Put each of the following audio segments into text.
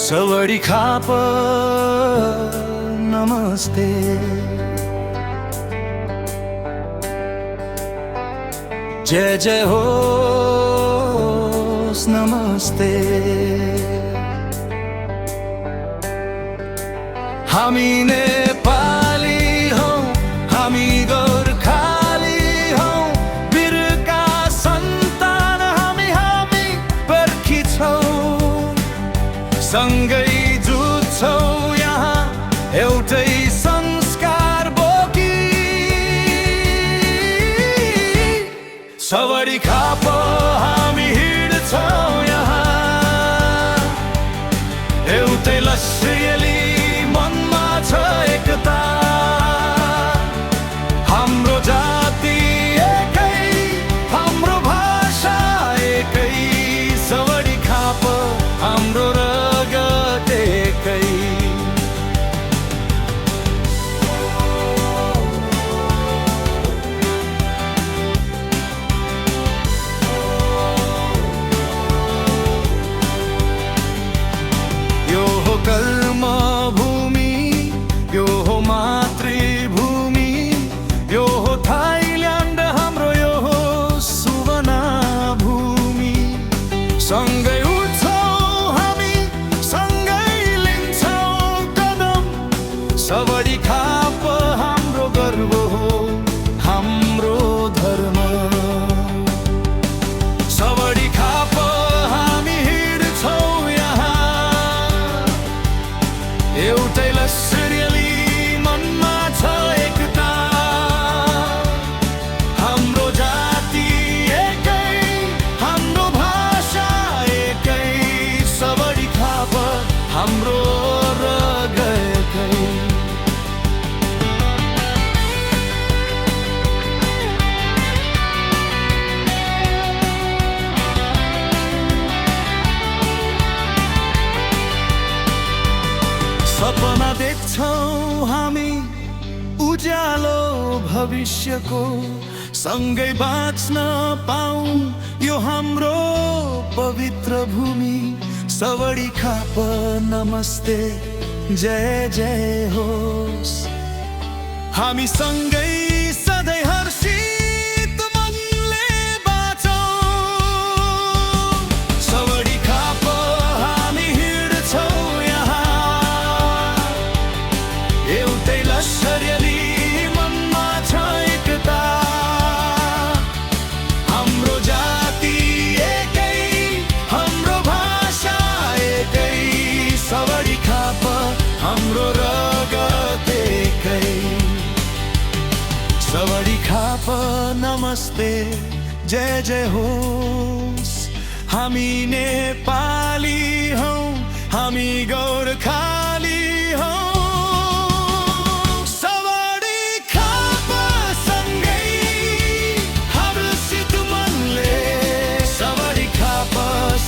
सवडी खाप नमस्ते। जय जय होस् नमस्ते। हामी नेपाली हौं, हामी गोर्खाली हौं, वीरका सन्तान हामी पर्खी छौं, सँगै जुझ्छौं यहाँ एउटै संस्कार बोकी। सवडी खाप हामी हिँड्छौं यहाँ एउटै लस्यली, मनमा छ एकता। हाम्रो जाति एकै, हाम्रो भाषा एकै, सवडी खाप हाम्रो रगत एकै। यो हो कर्म भूमि, यो हो मातृभूमि, यो हो थाइल्यान्ड हाम्रो, यो हो सुवना भूमि। सँगै उठ्छौं हामी, सँगै लिन्छौं कदम, सवडी खाप हाम्रो गर्व हो, हाम्रो धर्म। सवडी खाप हामी हिँड्छौं यहाँ एउटै लस्यली, मनमा छ एकता। हाम्रो जाति एकै, हाम्रो भाषा एकै, सवडी खाप हाम्रो रगत एकै। सपना देख्छौं हामी उज्यालो भविष्यको, सँगै बाँच्न पाऊँ यो हाम्रो पवित्र भूमि। सवडी खाप नमस्ते, जय जय होस्। हामी सँगै सधैँ हर्षित मनले बाँचौँ। सवडी खाप हामी हिँड्छौं यहाँ एउटै लस्यली, मनमा छ एकता। हाम्रो जाति एकै, हाम्रो भाषा एकै, सवडी खाप हाम्रो रगत एकै। सवडी खाप नमस्ते, जय जय होस्। हामी नेपाली हौं, हामी गोर्खाली हौं, सवडी खाप सँगै हर्षित मनले, सवडी खाप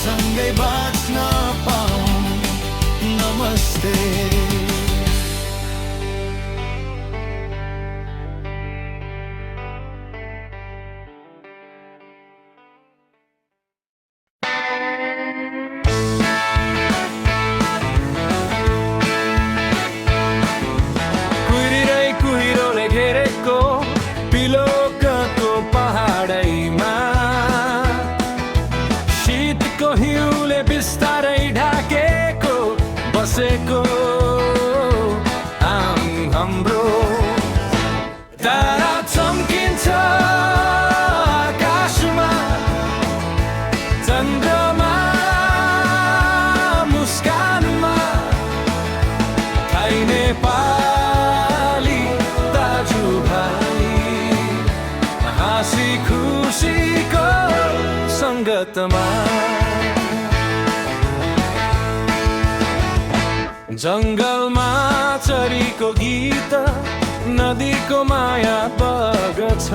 सँगै बाँच्न पाऊँ। नमस्ते। घेरेको पिलोकको पहाडैमा शीतको हिउँले बिस्तारै ढाकेको बसेको हाम्रो तारा चम्किन्छ आकाशमा, चन्द्रमा मुस्कानमा, थाई नेपाली दाजुभाइ हाँसी खुसीको सङ्गतमा। जङ्गलमा चरीको गीत, नदीको माया बग्छ,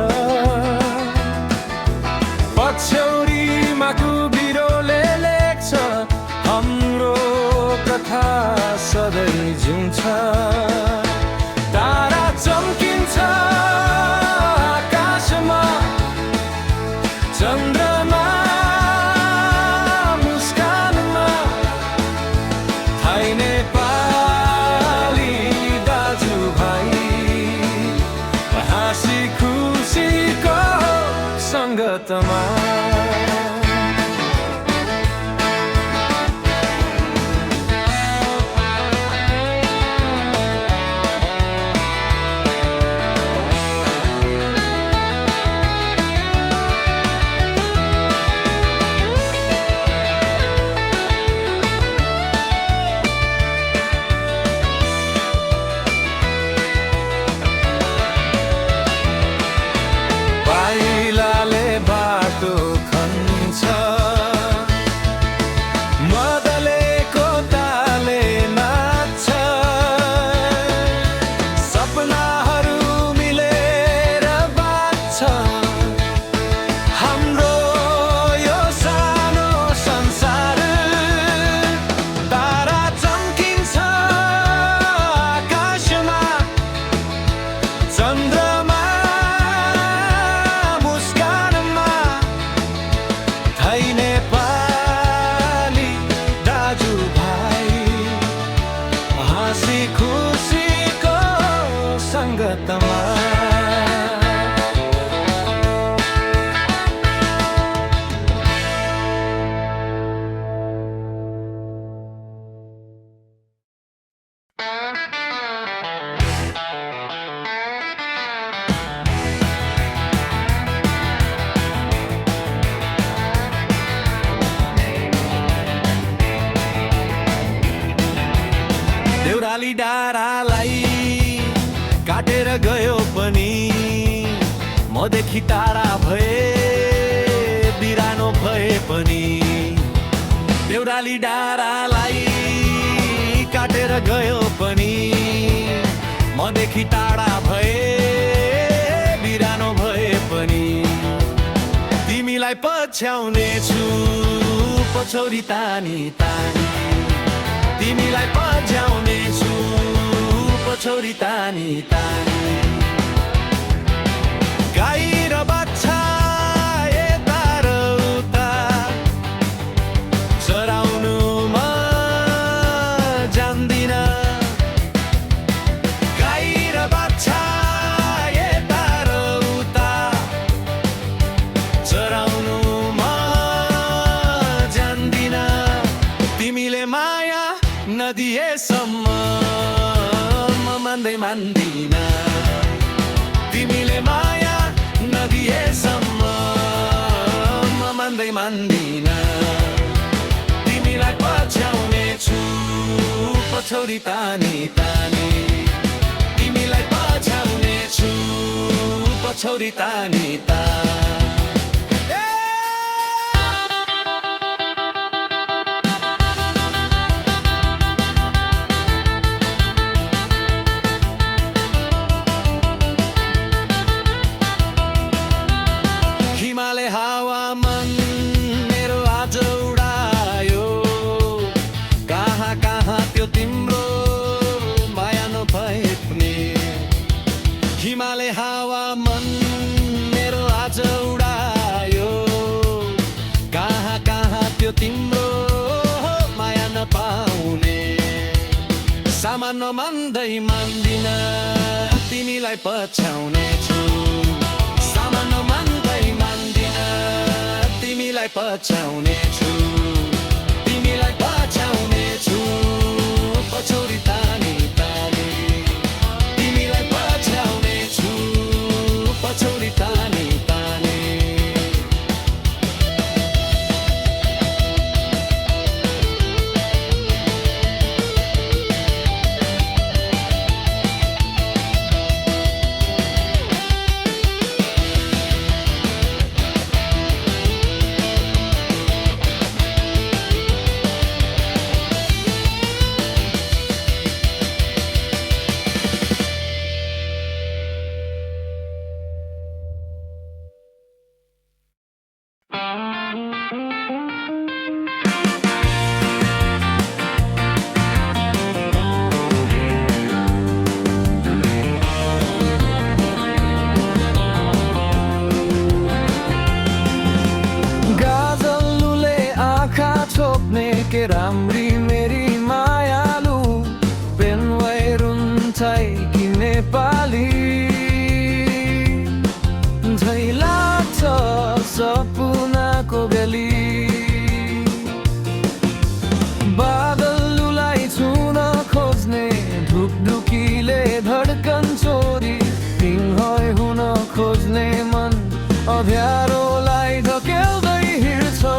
पछ्यौरीमा कुबिरोले लेख्छ हाम्रो कथा सधैँ जिउँछ। तारा चम्किन्छ आकाशमा, चन्द्रमा मुस्कानमा, थाई सङ्गतमा देउराली डाँडालाई काटेर गयो पनि मदेखि टाढा भए बिरानो भए पनि देउराली डाँडालाई काटेर गयो पनि मदेखि टाढा भए बिरानो भए पनि तिमीलाई पछ्याउने छु पछौरी तानी तानी तिमीलाई पछ्याउने छु पछौरी तानी तानी गाई र बाछा यता र उता चराउनु म जान्दिन गाई र बाछा यता र उता चराउनु म जान्दिन तिमीले माया नदिएसम्म म मान्दिन तिमीले माया नदिएसम्म म मान्दिन तिमीलाई पछ्याउने छु पछौरी तानी तानी तिमीलाई पछ्याउने छु पछौरी तानी तानी हिमालय हावामान मेरो आज उडायो कहाँ कहाँ त्यो तिम्रो माया नभए पनि हिमालय हावामान मेरो आज उडायो कहाँ कहाँ त्यो तिम्रो माया नपाउने सामान्य मान्दै मान्दिन तिमीलाई पछ्याउने छु सामान्य मान्दै मान्दिन तिमीलाई पछ्याउने छु तिमीलाई पछ्याउने छु पछौरी तानी तानी तिमीलाई पछ्याउने छु पछौरी तानी तानी के राम्री मेरी मायालु पेनवै रुन्छै कि नेपाली झै लाग्छ सपनाको बेली बादललाई छुन खोज्ने ढुकढुकीले धड्कन चोरी तिङहै हुन खोज्ने मन अँध्यारोलाई धकेल्दै हिँड्छौ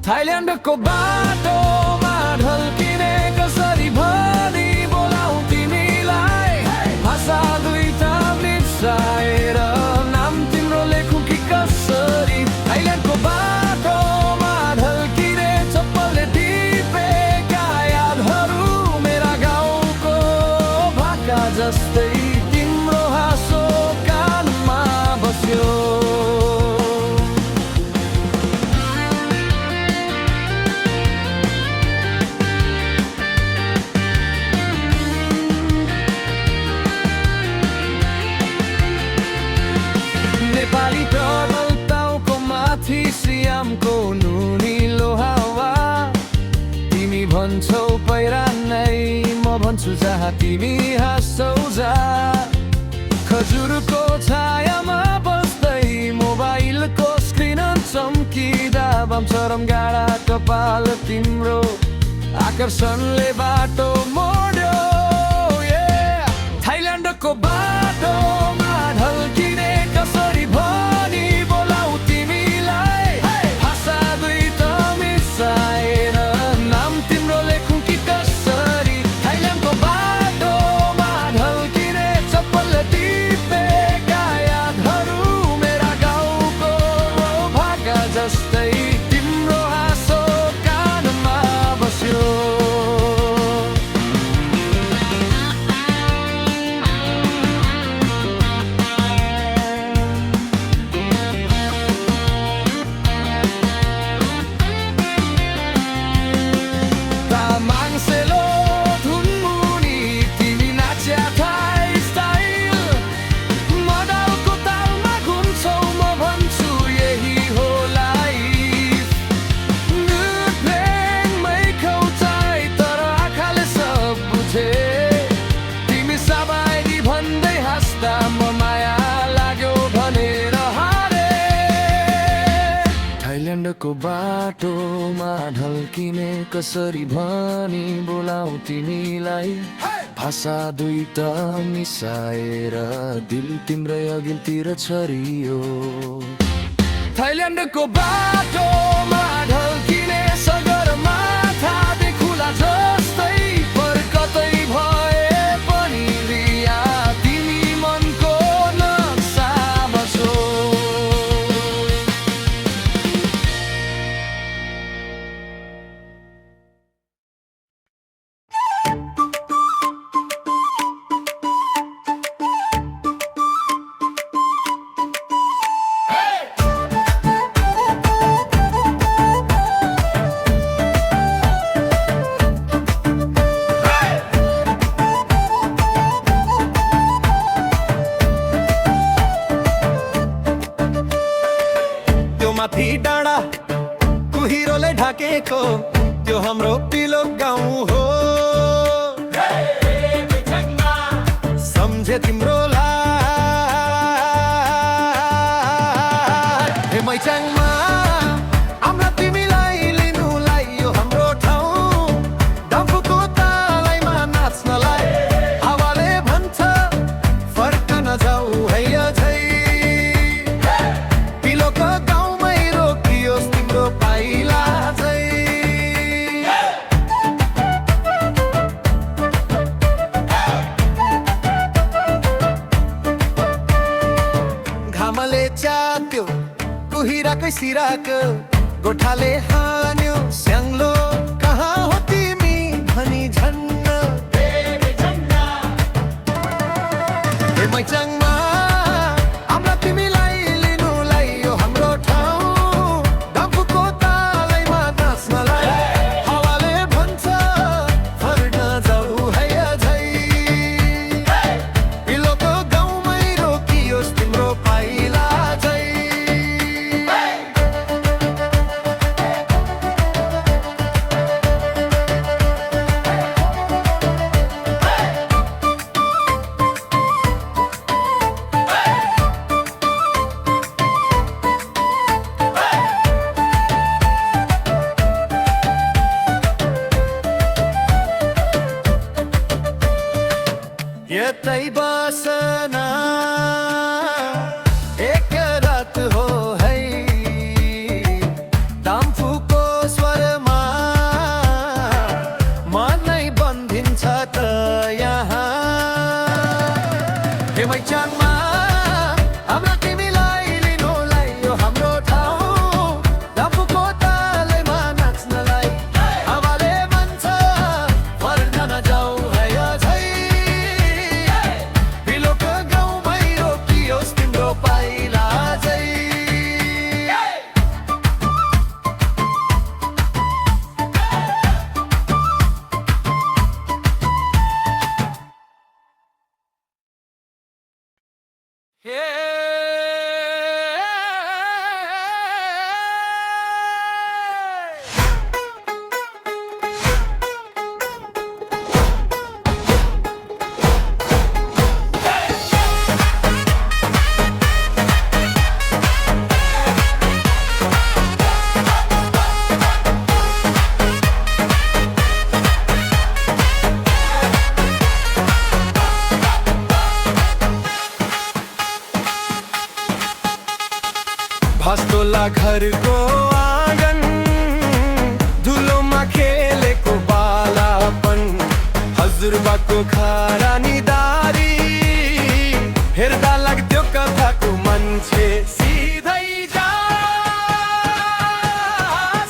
थाइल्यान्डको बाटोमा ढल्किने कसरी भनी बोलाऊ तिमीलाई भाषा दुईटा मिसाएर नाम तिम्रो लेखु कि कसरी थाइल्यान्डको बाटोमा ढल्किने चप्पलले टिपेका यादहरू मेरा गाउँको भाका जस्तै तिम्रो हाँसो कानमा बस्यो नेपाली प्रबलताउको माथि सियामको नुनिलो हावा तिमी भन्छौ पहिरा नै म भन्छु जहाँ तिमी हाँस्छौ जा खजुरको छायामा बस्दै मोबाइलको स्क्रिन चम्किँदा बमचरम गाडा कपाल तिम्रो आकर्षणले बाटो मोड्यो थाइल्यान्डको बाटोमा ढल्किने कसरी भनी बोलाऊ तिमीलाई भाषा दुईटा मिसाएर नाम तिम्रो लेखु कि कसरी थाइल्यान्डको बाटोमा ढल्किने चप्पलले टिपेका यादहरू मेरा गाउँको भाका जस्तै तिम्रो हाँसो कानमा बस्यो थाइल्यान्डको बाटोमा ढल्किने कसरी भनी बोलाऊ तिमीलाई भाषा दुईटा मिसाएर दिल तिम्रै अघिल्तिर छरियो थाइल्यान्डको बाटोमा ढल्किने सगरमाथा देखुला जस्तै पर कतै भए पनि रिया तिमी मनको नक्सा बसो माथि डाँडा कुहिरोले ढाकेको त्यो हाम्रो पिलो गाउँ हो सम्झे तिम्रो हे मैचाङमा आम्रा तिमीलाई लिनुलाई यो हाम्रो ठाउँ डम्फुको तालैमा नाच्नलाई हावाले भन्छ फर्कन जाऊ हैया झै पिलोको गाउँमै रोकियोस् तिम्रो पाइला झै घामले च्यात्यो कुहिराकै सिराको गोठाले हान्यो स्याङ्लो कहाँ हो तिमी भनी झन्न हे मैचाङमा आम्रा तिमीलाई लिनुलाई यो हाम्रो ठाउँ डम्फुको तालैमा नाच्नलाई हावाले भन्छ फर्न जाऊ हैया झै पिलोको गाउँमै रोकियोस् तिम्रो पाइला झै घरको आँगन धुलोमा खेलेको बालापन हजुरबाको खरानी दारी हेर्दा लाग्थ्यो कथाको मान्छे सिधै जा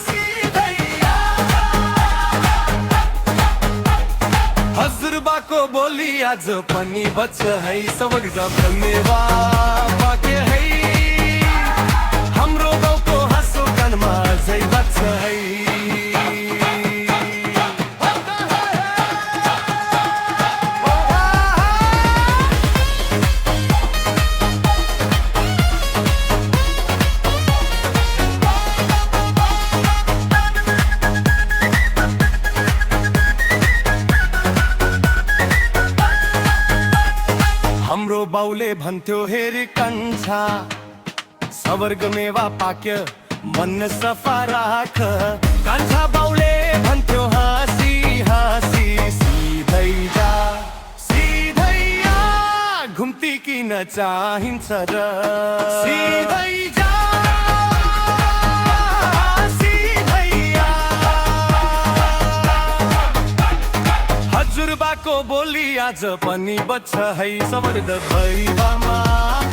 सिधै आ। हजुरबाको बोली आज पनि बच्छ है सबैजना धन्यवाद पाके है हाम्रो गाउँको हाँसो कानमा अझै बच्छ है। हाम्रो बाउले भन्थ्यो हेर कान्छा सवर्ग मेवा पाक्य मन सफा राख। कान्छा बाउले भन्थ्यो हाँसी हाँसी सिधै जा सिधै आ। घुम्ती किन चाहिन्छ र सिधै जा सिधै आ। हजुरबाको बोली आज पनि बच्छ है सबर्द भैवामा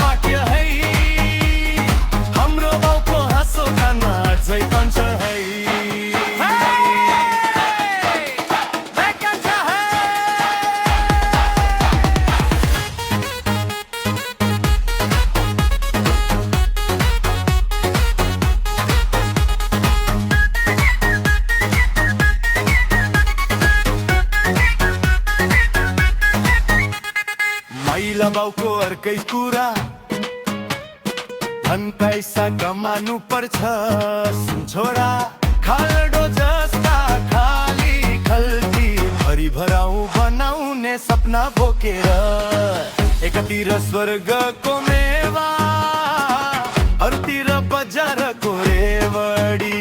पाक्य है हाम्रो बाउको हाँसो कानमा अझै बन्छ है। मैला बाउको अर्कै कुरा धन पैसा कमानु पर्छ छोरा खाल्डो जस्ता खाली खल्ती भरि भराउ बनाउने सपना बोकेर एकातिर स्वर्गको मेवा अरूतिर बजारको रेवडी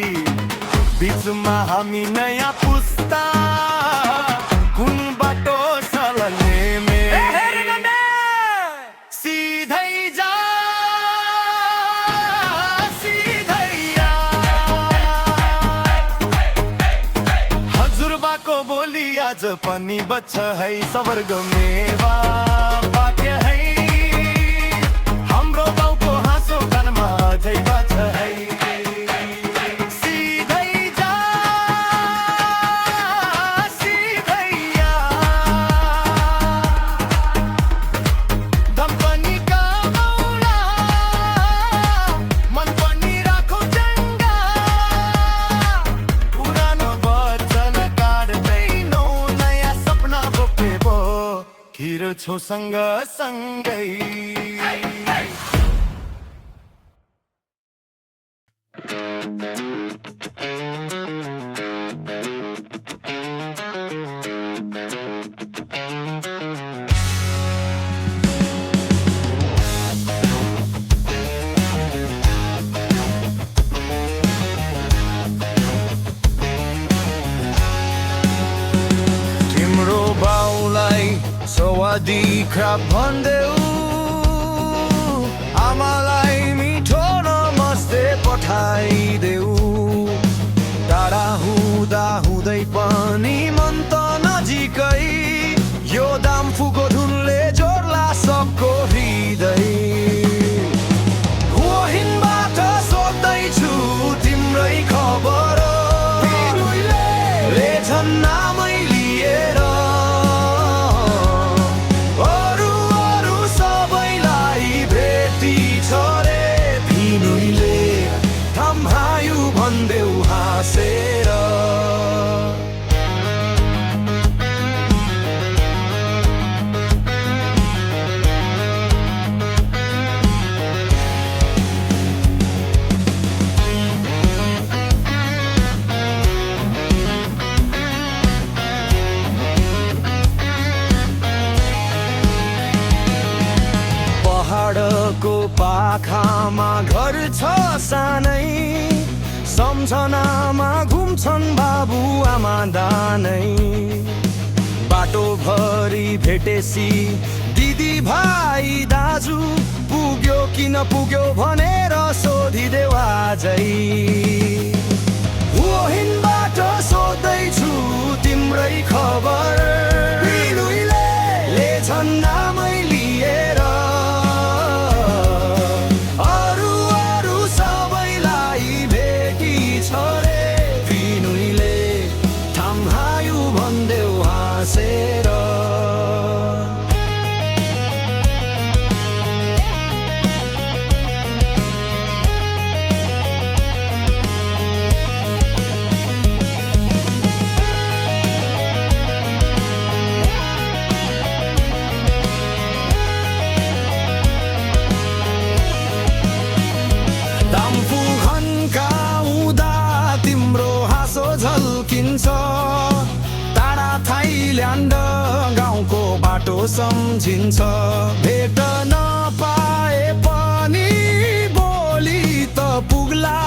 बीचमा हामी नयाँ पुस्ता कुन बाटो चल्ने सिधै जा सिधै आ। हजुरबाको बोली आज पनि बच्छ है स्वर्ग मेवा पाक्य है हाम्रो बाउको हाँसो कानमा अझै बच्छ है। सिधै जा सिधै आ। दम पनि कमाउला मन पनि राखौ चङ्गा पुरानो वचन काट्दैनौ नयाँ सपना बोके भो हिँड्छौ सँग सँगै। तिम्रो बाउलाई सवादी खराब भन्देऊ आमालाई मिठो नमस्ते पठाइदेऊ। टाढा हुँदा हुँदै पनि मन त नजिकै यो दामफुको धुनले जोड्ला सबको हृदय। वहिनबाट सोध्दैछु तिम्रै खबर लेछन् नामै लिएर अरू अरू सबैलाई भेटी छ रे भिनुइले थम्हायु भन्देऊ हाँसेर। पहाडको पाखामा घर छ सानै सम्झनामा घुम्छन् बाबु आमा दानै। बाटो भरि भेटेसी दिदी भाइ दाजु पुग्यो पुग्यो किन पुग्यो भनेर सोधिदेऊ आजै वहिनबाट सोध्दैछु तिम्रै खबर बिरुईले छन् नामै लिएर अरू अरू सबैलाई भेटी छ रे बिनुईले थाम्हायु भन्देऊ हाँसेर झल्किन्छ टाढा थाइल्यान्ड गाउँको बाटो सम्झिन्छ भेट नपाए पनि बोली त पुग्ला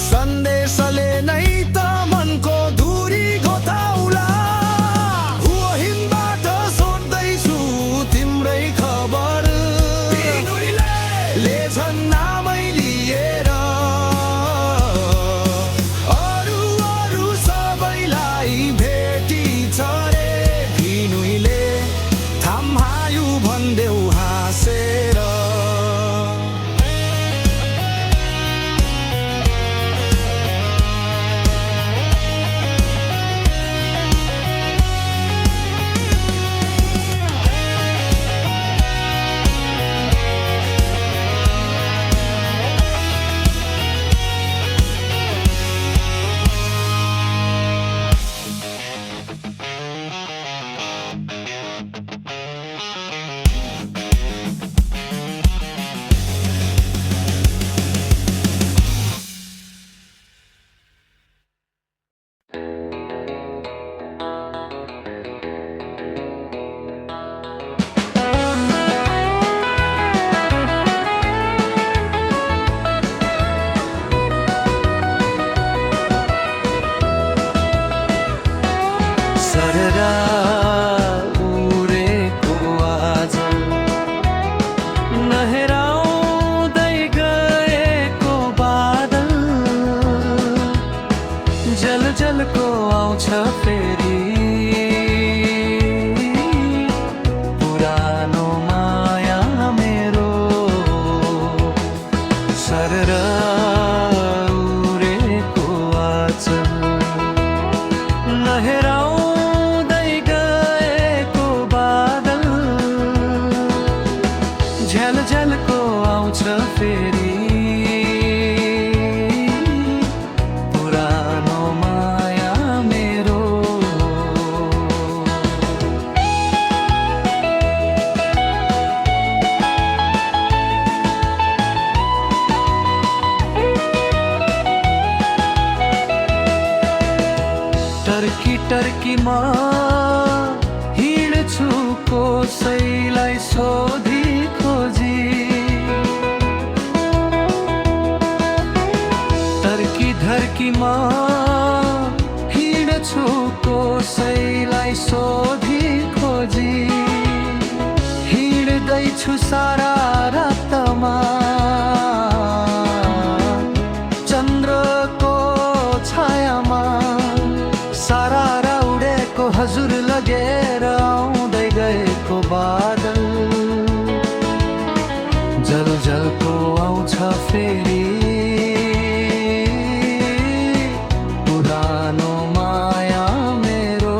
सन्देशले नै त मनको दूरी घोटाउला वहिनबाट सोध्दैछु तिम्रै खबर ले छन् नामै लिएर भेटी छ रे बिनुईले थाम्हायु भन्देऊ हाँसेर उरेको आज नहेराउँदै गएको बादल जल जलको आउँछ फेरि पुरानो माया मेरो सरर उरेको आज नहेराउ झलझलको आउँछ फेरि पुरानो माया मेरो टर्की टर्कीमा हिँड्छु कसैलाई सोधी खोजी टर्की धर्कीमा हिँड्छु कसैलाई सोधी खोजी हिँड्दैछु सारा रातमा चन्द्रको छायामा सारा उडेको हजुर लगेर आउँदै गएको बादल जल जलको आउँछ फेरि पुरानो माया मेरो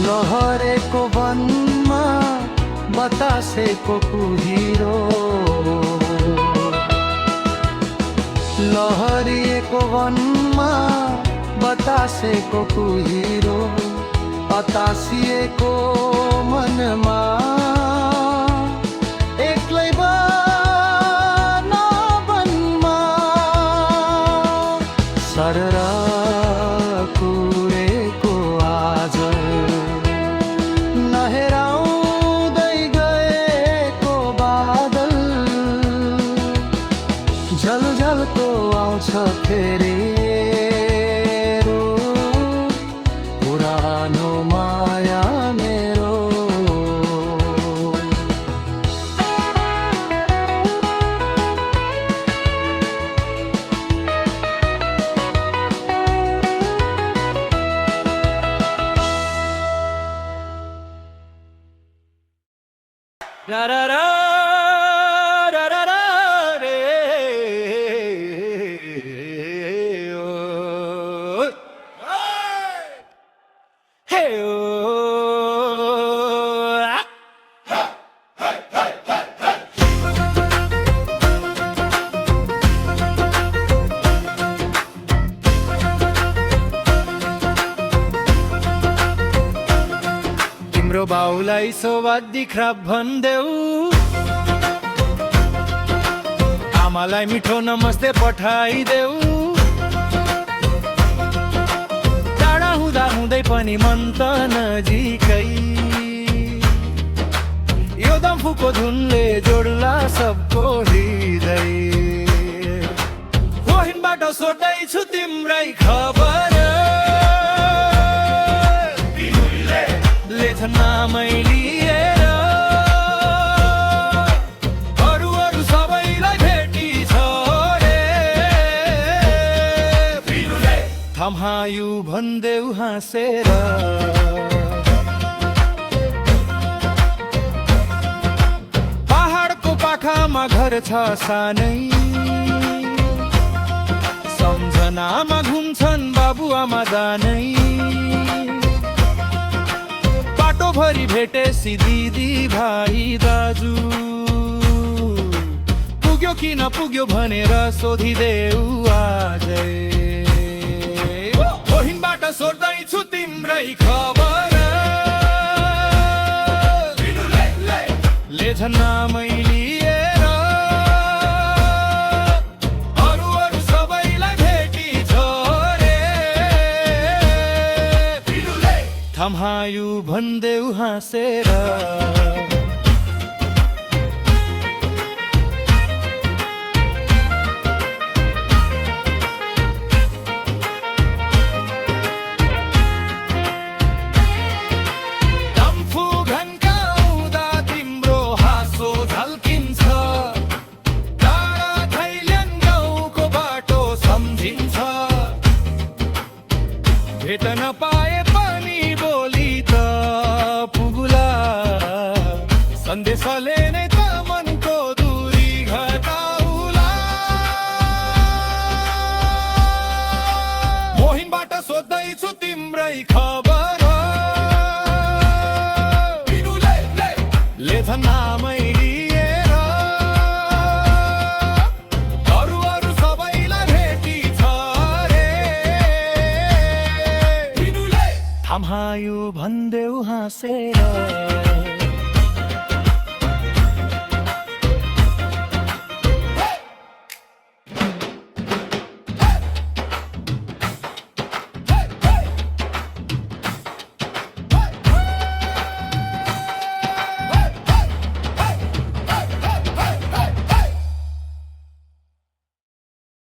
लहरेको वनमा बतासेको कुहिरो लहरिएको वनमा बतासेको कुहिरो अतासिएको मनमा एक्लै वनमा सररा कुरेको आज नहेराउँदै गएको बादल रा रा रा रा रा रा रे ओ हे ओ तिम्रो बाउलाई सौवादी खराब भनिदेऊ आमालाई मिठो नमस्ते पठाइदेऊ टाढा हुँदा हुँदै पनि मन त नजिकै यो दम्फुको धुनले जोड्ला सबको हृदय रोहिनबाट सोध्दैछु तिम्रै खबर नामै लिएर अरू अरू सबैलाई भेटी छ रे थम्हायु भन्देऊ हाँसेर पहाडको पाखामा घर छ सानै सम्झनामा घुम्छन् बाबुआमा दानै भरि भेटेसी दिदी भाइ दाजु पुग्यो कि नपुग्यो भनेर सोधिदेऊ आजै रोहिनबाट सोध्दैछु तिम्रै खबर लेझन नामै लिएर अरू अरू सबैलाई भेटी छ रे थम्हायु भन्देऊ हाँसेर डम्फु घन्काउँदा तिम्रो हाँसो झल्किन्छ टाढा थैल्यान गाउँको बाटो सम्झिन्छ भेट नपाए पनि बोली त पुगुला सन्देशले नै त मनको दूरी घटाउला मोहिनबाट सोध्दैछु तिम्रै खबर लेझन नामै लिएर अरू अरू सबैलाई भेटी छ रे थम्हायु भन्देऊ हाँसेर